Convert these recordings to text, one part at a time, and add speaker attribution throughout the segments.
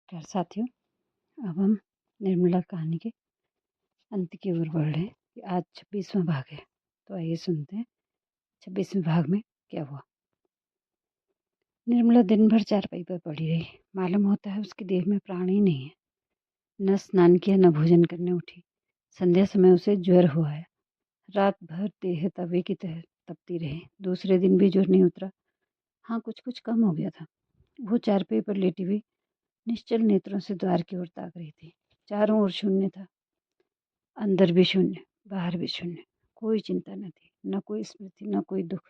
Speaker 1: नमस्कार साथियों। अब हम निर्मला कहानी के अंत की ओर बढ़ रहे हैं कि आज 26वां भाग है। तो आइए सुनते हैं 26वें भाग में क्या हुआ। निर्मला दिन भर चारपाई पर पड़ी रही। मालूम होता है उसकी देह में प्राण ही नहीं है। न स्नान किया न भोजन करने उठी। संध्या समय उसे ज्वर हुआ है। रात भर देह तवे की तरह तपती रही। दूसरे दिन भी ज्वर नहीं उतरा। हाँ, कुछ कुछ कम हो गया था। वो चारपाई पर लेटी हुई निश्चल नेत्रों से द्वार की ओर ताक रही थी। चारों ओर शून्य था। अंदर भी शून्य, बाहर भी शून्य। कोई चिंता न थी, न कोई स्मृति, न कोई दुख।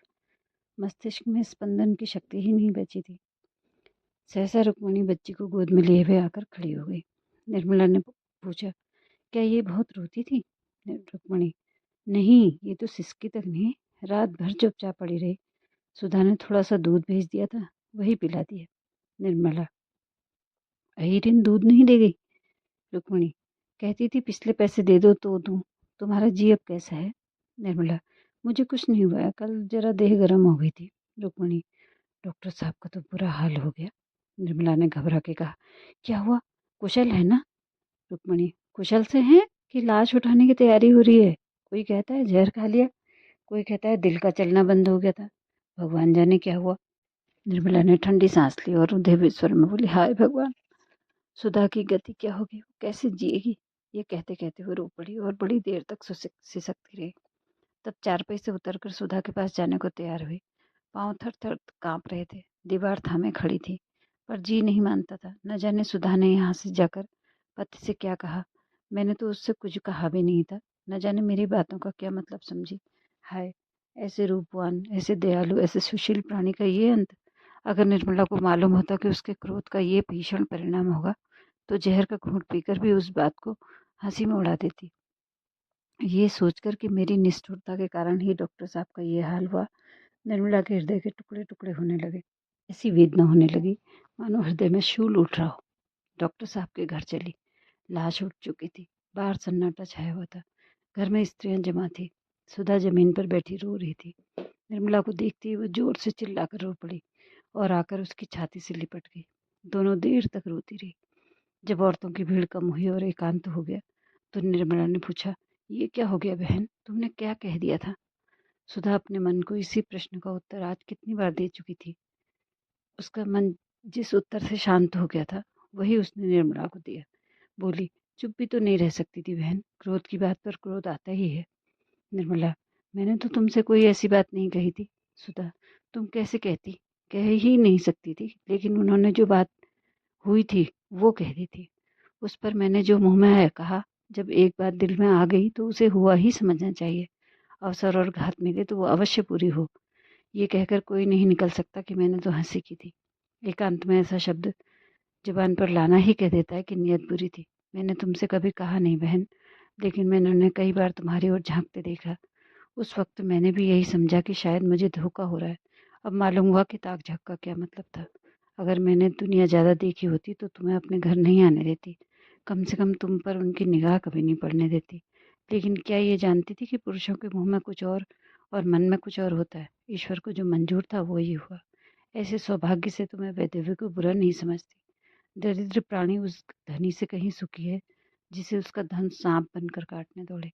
Speaker 1: मस्तिष्क में स्पंदन की शक्ति ही नहीं बची थी। सहसा रुक्मणी बच्ची को गोद में लिए हुए आकर खड़ी हो गई। निर्मला ने पूछा, क्या ये बहुत रोती थी? रुक्मणी, नहीं, ये तो सिसकी तक नहीं। रात भर चुपचाप पड़ी रही। सुधा ने थोड़ा सा दूध भेज दिया था, वही पिला दिया। निर्मला, अहिरिन दूध नहीं दे गई? रुक्मणी, कहती थी पिछले पैसे दे दो तो दूं। तुम्हारा जी अब कैसा है? निर्मला, मुझे कुछ नहीं हुआ है, कल जरा देह गर्म हो गई थी। रुक्मणी, डॉक्टर साहब का तो बुरा हाल हो गया। निर्मला ने घबरा के कहा, क्या हुआ? कुशल है ना? रुक्मणी, कुशल से हैं कि लाश उठाने की तैयारी हो रही है। कोई कहता है जहर खा लिया, कोई कहता है दिल का चलना बंद हो गया था। भगवान जाने क्या हुआ। निर्मला ने ठंडी सांस ली और रुंधे स्वर में बोली, हाय भगवान, सुधा की गति क्या होगी, वो कैसे जिएगी? ये कहते कहते वो रो पड़ी और बड़ी देर तक सिसकती रही। तब चारपाई से उतरकर सुधा के पास जाने को तैयार हुई। पांव थर थर कांप रहे थे। दीवार थामे खड़ी थी, पर जी नहीं मानता था। न जाने सुधा ने यहाँ से जाकर पति से क्या कहा। मैंने तो उससे कुछ कहा भी नहीं था। न जाने मेरी बातों का क्या मतलब समझी। हाय, ऐसे रूपवान, ऐसे दयालु, ऐसे सुशील प्राणी का ये अंत। अगर निर्मला को मालूम होता कि उसके क्रोध का ये भीषण परिणाम होगा तो जहर का घूंट पीकर भी उस बात को हंसी में उड़ा देती। ये सोचकर कि मेरी निष्ठुरता के कारण ही डॉक्टर साहब का ये हाल हुआ, निर्मला के हृदय के टुकड़े टुकड़े होने लगे। ऐसी वेदना होने लगी मानो हृदय में शूल उठ रहा हो। डॉक्टर साहब के घर चली। लाश उठ चुकी थी। बाहर सन्नाटा छाया हुआ था। घर में स्त्रियां जमा थी। सुधा जमीन पर बैठी रो रही थी। निर्मला को देखती वो जोर से चिल्लाकर रो पड़ी और आकर उसकी छाती से लिपट गई। दोनों देर तक रोती रही। जब औरतों की भीड़ कम हुई और एकांत हो गया तो निर्मला ने पूछा, ये क्या हो गया बहन, तुमने क्या कह दिया था? सुधा अपने मन को इसी प्रश्न का उत्तर आज कितनी बार दे चुकी थी। उसका मन जिस उत्तर से शांत हो गया था वही उसने निर्मला को दिया। बोली, चुप भी तो नहीं रह सकती थी बहन, क्रोध की बात पर क्रोध आता ही है। निर्मला, मैंने तो तुमसे कोई ऐसी बात नहीं कही थी। सुधा, तुम कैसे कहती? कह ही नहीं सकती थी, लेकिन उन्होंने जो बात हुई थी वो कह दी थी। उस पर मैंने जो मुंह में है कहा। जब एक बात दिल में आ गई तो उसे हुआ ही समझना चाहिए। अवसर और घात मिले तो वो अवश्य पूरी हो। ये कहकर कोई नहीं निकल सकता कि मैंने तो हंसी की थी। एकांत में ऐसा शब्द जुबान पर लाना ही कह देता है कि नियत बुरी थी। मैंने तुमसे कभी कहा नहीं बहन, लेकिन मैंने उन्हें कई बार तुम्हारी ओर झांकते देखा। उस वक्त मैंने भी यही समझा कि शायद मुझे धोखा हो रहा है। अब मालूम हुआ कि ताक झाक का क्या मतलब था। अगर मैंने दुनिया ज़्यादा देखी होती तो तुम्हें अपने घर नहीं आने देती। कम से कम तुम पर उनकी निगाह कभी नहीं पड़ने देती। लेकिन क्या ये जानती थी कि पुरुषों के मुंह में कुछ और मन में कुछ और होता है। ईश्वर को जो मंजूर था वो ही हुआ। ऐसे सौभाग्य से तो मैं वैदेवी को बुरा नहीं समझती। दरिद्र प्राणी उस धनी से कहीं सुखी है जिसे उसका धन सांप बनकर काटने दौड़े।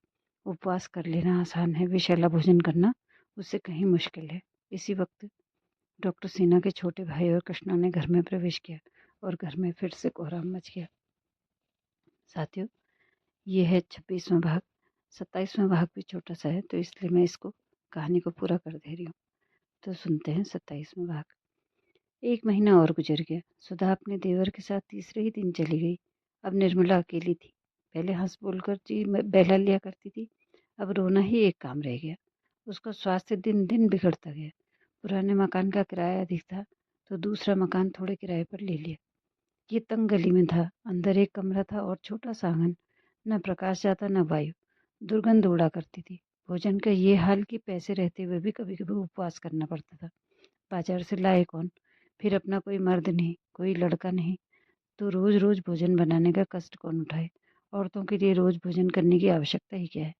Speaker 1: उपवास कर लेना आसान है, विषैला भोजन करना उससे कहीं मुश्किल है। इसी वक्त डॉक्टर सिन्हा के छोटे भाई और कृष्णा ने घर में प्रवेश किया और घर में फिर से कोहराम मच गया। साथियों, ये है 26वां भाग। 27वां भाग भी छोटा सा है तो इसलिए मैं इसको कहानी को पूरा कर दे रही हूँ। तो सुनते हैं 27वां भाग। एक महीना और गुजर गया। सुधा अपने देवर के साथ तीसरे ही दिन चली गई। अब निर्मला अकेली थी। पहले हंस बोलकर जी बहला लिया करती थी, अब रोना ही एक काम रह गया। उसका स्वास्थ्य दिन दिन बिगड़ता गया। पुराने मकान का किराया अधिक था तो दूसरा मकान थोड़े किराए पर ले लिया। ये तंग गली में था। अंदर एक कमरा था और छोटा सा आंगन। न प्रकाश जाता न वायु। दुर्गंध उड़ा करती थी। भोजन का ये हाल कि पैसे रहते हुए भी कभी कभी उपवास करना पड़ता था। बाजार से लाए कौन? फिर अपना कोई मर्द नहीं, कोई लड़का नहीं, तो रोज रोज भोजन बनाने का कष्ट कौन उठाए? औरतों के लिए रोज भोजन करने की आवश्यकता ही क्या है?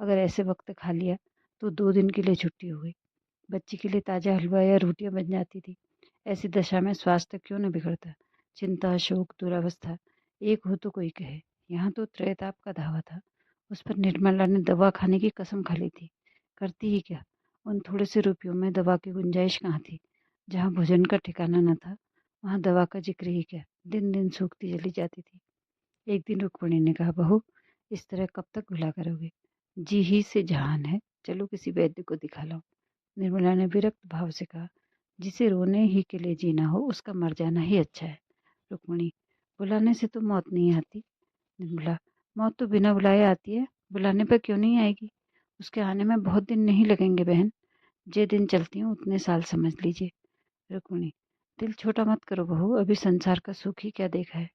Speaker 1: अगर ऐसे वक्त खा लिया तो 2 दिन के लिए छुट्टी हो गई। बच्ची के लिए ताज़ा हलवा या रोटियां बन जाती थी। ऐसी दशा में स्वास्थ्य क्यों न बिगड़ता? चिंता, शोक, दुरावस्था एक हो तो कोई कहे, यहाँ तो त्रैताप का धावा था। उस पर निर्मला ने दवा खाने की कसम खा ली थी। करती ही क्या, उन थोड़े से रुपयों में दवा की गुंजाइश कहाँ थी। जहाँ भोजन का ठिकाना न था, वहाँ दवा का जिक्र ही क्या, दिन दिन सूखती चली जाती थी। एक दिन रुक्मिणी ने कहा, बहू इस तरह कब तक भुला करोगे? जी ही से जहान है, चलो किसी वैद्य को दिखा लो। निर्मला ने विरक्त भाव से कहा, जिसे रोने ही के लिए जीना हो उसका मर जाना ही अच्छा है। रुक्मिणी, बुलाने से तो मौत नहीं आती। निर्मला, मौत तो बिना बुलाए आती है, बुलाने पर क्यों नहीं आएगी? उसके आने में बहुत दिन नहीं लगेंगे बहन। जे दिन चलती हूँ उतने साल समझ लीजिए। रुक्मिणी, दिल छोटा मत करो बहू, अभी संसार का सुख ही क्या देखा है।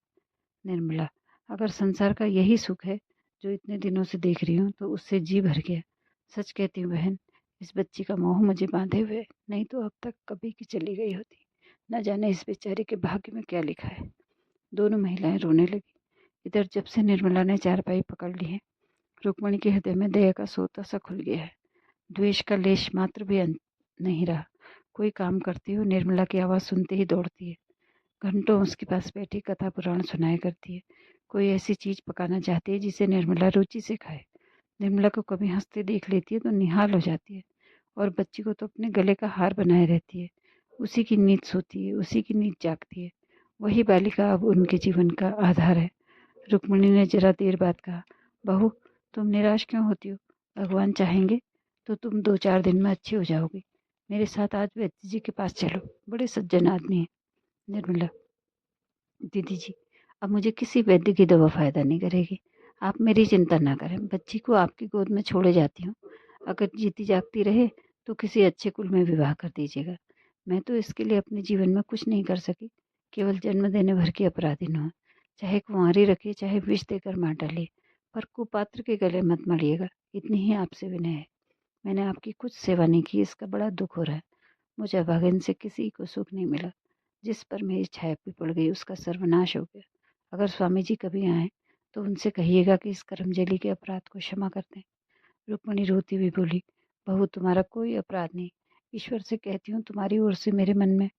Speaker 1: निर्मला, अगर संसार का यही सुख है जो इतने दिनों से देख रही हूँ तो उससे जी भर गया। सच कहती हूँ बहन, इस बच्ची का मोह मुझे बांधे हुए, नहीं तो अब तक कभी की चली गई होती। न जाने इस बेचारे के भाग्य में क्या लिखा है। दोनों महिलाएं रोने लगी। इधर जब से निर्मला ने चारपाई पकड़ ली है, रुक्मिणी के हृदय में दया का सोता सा खुल गया है। द्वेष का लेश मात्र भी नहीं रहा। कोई काम करती हो निर्मला की आवाज़ सुनते ही दौड़ती है। घंटों उसके पास बैठी कथा पुराण सुनाया करती है। कोई ऐसी चीज पकाना चाहती है जिसे निर्मला रुचि से खाए। निर्मला को कभी हंसते देख लेती है तो निहाल हो जाती है, और बच्ची को तो अपने गले का हार बनाए रहती है। उसी की नींद सोती है, उसी की नींद जागती है। वही बालिका अब उनके जीवन का आधार है। रुक्मिणी ने जरा देर बाद कहा, बहू तुम निराश क्यों होती हो? भगवान चाहेंगे तो तुम 2-4 दिन में अच्छी हो जाओगी। मेरे साथ आज वैद्य जी के पास चलो, बड़े सज्जन आदमी हैं। निर्मला, दीदी जी, अब मुझे किसी वैद्य की दवा फायदा नहीं करेगी। आप मेरी चिंता ना करें, बच्ची को आपकी गोद में छोड़े जाती हूँ। अगर जीती जागती रहे तो किसी अच्छे कुल में विवाह कर दीजिएगा। मैं तो इसके लिए अपने जीवन में कुछ नहीं कर सकी, केवल जन्म देने भर की अपराधीन हूँ। चाहे कुंवारी रखिए, चाहे विष देकर मार डालिए, पर कुपात्र के गले मत मरिएगा। इतनी ही आपसे विनय है। मैंने आपकी कुछ सेवा नहीं की, इसका बड़ा दुख हो रहा है। मुझे अभागन से किसी को सुख नहीं मिला। जिस पर मेरी छाया भी पड़ गई उसका सर्वनाश हो गया। अगर स्वामी जी कभी आए तो उनसे कहिएगा कि इस कर्मजली के अपराध को क्षमा कर दें। रुक्मिणी रोती हुई बोली, बहू तुम्हारा कोई अपराध नहीं। ईश्वर से कहती हूँ तुम्हारी ओर से मेरे मन में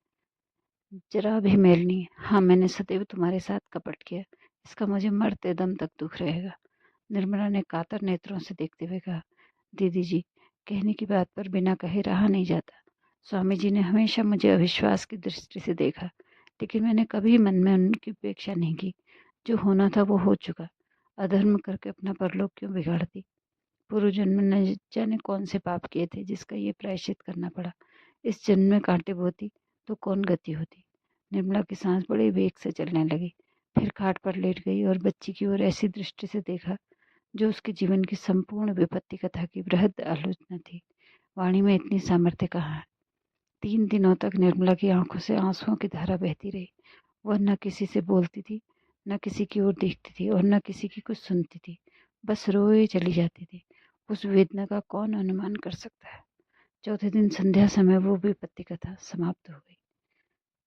Speaker 1: जरा भी मेल नहीं है। हाँ, मैंने सदैव तुम्हारे साथ कपट किया, इसका मुझे मरते दम तक दुख रहेगा। निर्मला ने कातर नेत्रों से देखते हुए कहा, दीदी जी, कहने की बात पर बिना कहे रहा नहीं जाता। स्वामी जी ने हमेशा मुझे अविश्वास की दृष्टि से देखा, लेकिन मैंने कभी मन में उनकी उपेक्षा नहीं की। जो होना था वो हो चुका। अधर्म करके अपना परलोक क्यों बिगाड़ती? पूर्व जन्म में न जाने कौन से पाप किए थे जिसका ये प्रायश्चित करना पड़ा। इस जन्म में कांटे बोती तो कौन गति होती। निर्मला की सांस बड़े वेग से चलने लगी, फिर खाट पर लेट गई और बच्ची की ओर ऐसी दृष्टि से देखा जो उसके जीवन की संपूर्ण विपत्ति कथा की बृहद आलोचना थी। वाणी में इतनी सामर्थ्य कहाँ है? 3 दिनों तक निर्मला की आंखों से आंसुओं की धारा बहती रही। वह न किसी से बोलती थी, न किसी की ओर देखती थी, और न किसी की कुछ सुनती थी। बस रोए चली जाती थी। उस वेदना का कौन अनुमान कर सकता है? चौथे दिन संध्या समय वो विपत्ति कथा समाप्त हो गई।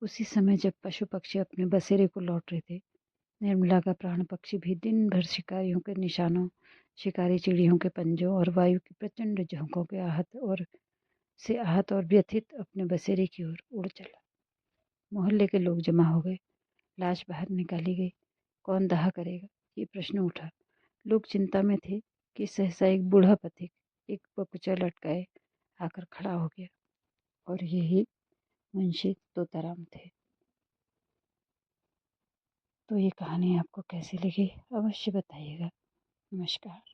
Speaker 1: उसी समय जब पशु पक्षी अपने बसेरे को लौट रहे थे, निर्मला का प्राण पक्षी भी दिन भर शिकारियों के निशानों, शिकारी चिड़ियों के पंजों और वायु की प्रचंड झोंकों के आहत और व्यथित अपने बसेरे की ओर उड़ चला। मोहल्ले के लोग जमा हो गए। लाश बाहर निकाली गई। कौन दाह करेगा, ये प्रश्न उठा। लोग चिंता में थे कि सहसा एक बूढ़ा पथिक एक बकुचा लटकाए आकर खड़ा हो गया, और यही मुंशी तोताराम थे। तो ये कहानी आपको कैसी लगी अवश्य बताइएगा। नमस्कार।